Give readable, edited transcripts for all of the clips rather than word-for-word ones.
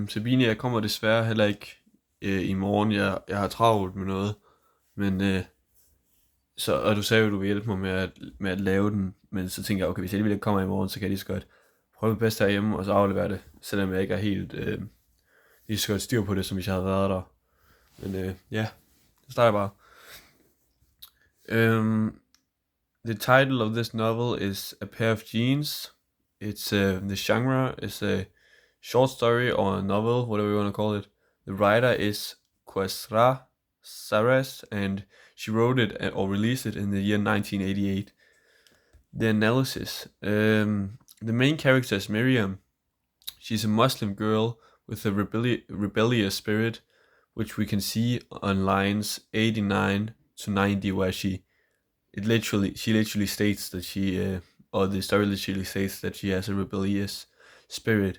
Sabine, jeg kommer desværre heller ikke i morgen. Jeg har travlt med noget, men og du sagde jo, du vil hjælpe mig med at lave den, men så tænker jeg, okay, hvis jeg alligevel ikke kommer i morgen, så kan jeg lige så godt prøve mit bedste herhjemme, og så aflevere det, selvom jeg ikke er helt lige så godt styr på det, som hvis jeg havde været der. Men ja, så starter jeg bare. Um, the title of this novel is A Pair of Jeans. It's the genre is a short story or a novel, whatever you want to call it. The writer is Quasra Saras, and she wrote it or released it in the year 1988. The analysis: the main character is Miriam. She's a Muslim girl with a rebellious spirit, which we can see on lines 89 to 90, where she literally states that or the story literally states that she has a rebellious spirit.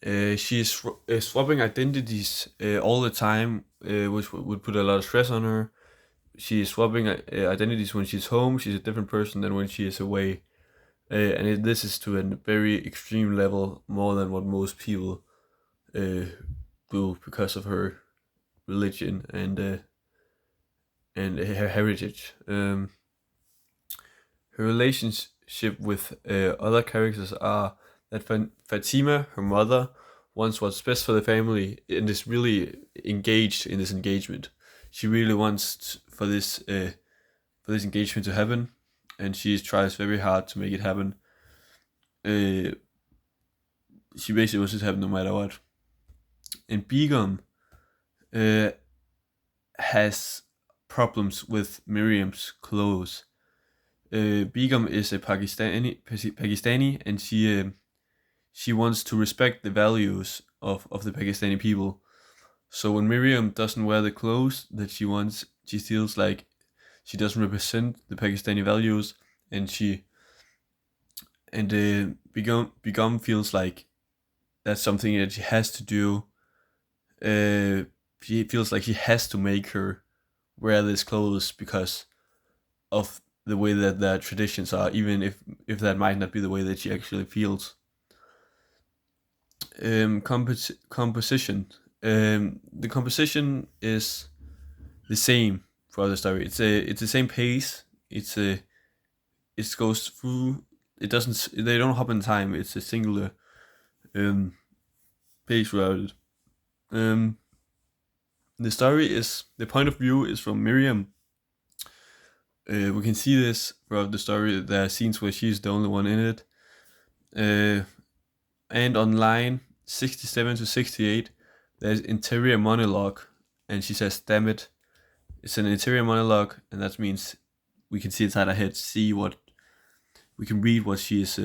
She is swapping identities all the time, which would put a lot of stress on her. She is swapping identities when she's home. She's a different person than when she is away, this is to a very extreme level, more than what most people do because of her religion and her heritage. Her relationship with other characters are that Fatima, her mother, wants what's best for the family and is really engaged in this engagement. She really wants for this engagement to happen, and she tries very hard to make it happen. She basically wants it to happen no matter what. And Begum has problems with Miriam's clothes. Begum is a Pakistani, and she wants to respect the values of the Pakistani people. So when Miriam doesn't wear the clothes that she wants, she feels like she doesn't represent the Pakistani values, and Begum feels like that's something that she has to do. She feels like she has to make her wear these clothes because of the way that their traditions are, even if that might not be the way that she actually feels. Composition. The composition is the same for the story. It's the same pace. It goes through. It doesn't. They don't hop in time. It's a singular pace throughout it. The point of view is from Miriam. We can see this throughout the story. There are scenes where she's the only one in it. And on line 67 to 68, there's interior monologue, and she says, "Damn it." It's an interior monologue, and that means we can see inside her head, we can read what she is,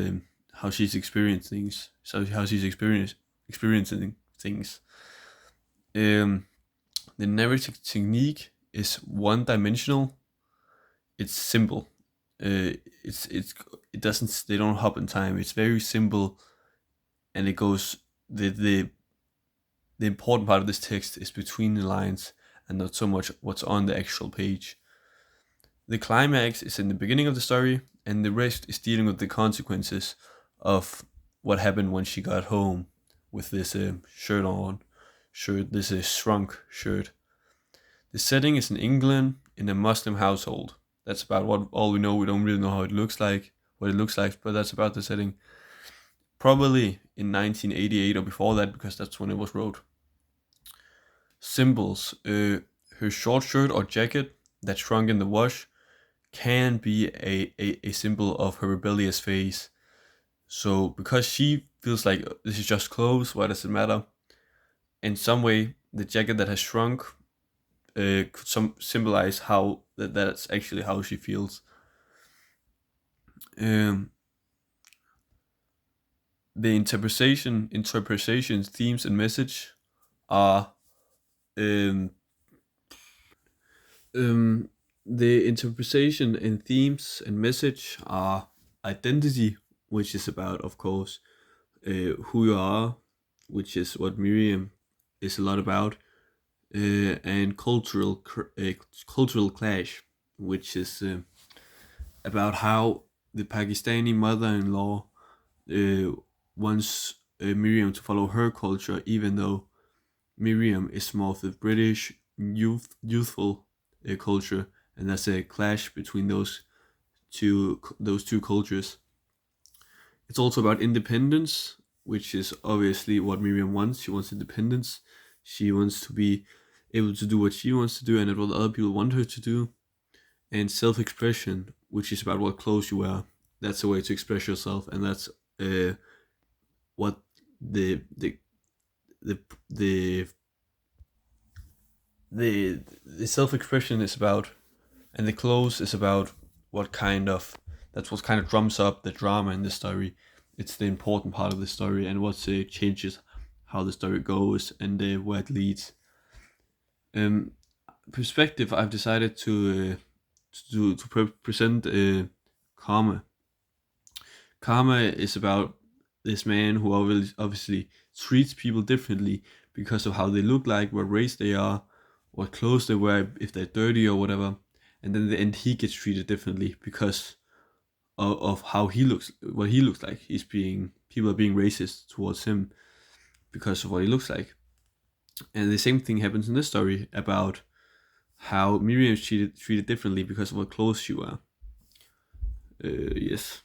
how she's experiencing things, how she's experiencing things. The narrative technique is one-dimensional. It's simple. It doesn't. They don't hop in time. It's very simple, and it goes. The important part of this text is between the lines and not so much what's on the actual page. The climax is in the beginning of the story, and the rest is dealing with the consequences of what happened when she got home with this this shrunk shirt. The setting is in England in a Muslim household. That's about all we know. We don't really know what it looks like, but that's about the setting. Probably in 1988 or before that, because that's when it was wrote. Symbols. Her short shirt or jacket that shrunk in the wash can be a symbol of her rebellious phase. So because she feels like this is just clothes, why does it matter? In some way, the jacket that has shrunk could symbolize how that's actually how she feels. The interpretation, themes, and message are the interpretation and themes and message are identity, which is about, of course, who you are, which is what Miriam is a lot about, and cultural clash, which is about how the Pakistani mother-in-law wants Miriam to follow her culture, even though Miriam is more of the British youthful culture, and that's a clash between those two cultures. It's also about independence, which is obviously what Miriam wants. She wants independence. She wants to be able to do what she wants to do and not what other people want her to do. And self-expression, which is about what clothes you wear. That's a way to express yourself, and that's what the the the the the self-expression is about, and the clothes is about what kind of that's what kind of drums up the drama in the story. It's the important part of the story, and what changes how the story goes and where it leads. Um, Perspective. I've decided to present Karma. Karma is about this man who obviously treats people differently because of how they look like, what race they are, what clothes they wear, if they're dirty or whatever. And then in the end, he gets treated differently because of how he looks, what he looks like. People are being racist towards him because of what he looks like. And the same thing happens in this story about how Miriam is treated differently because of what clothes she wear. Yes.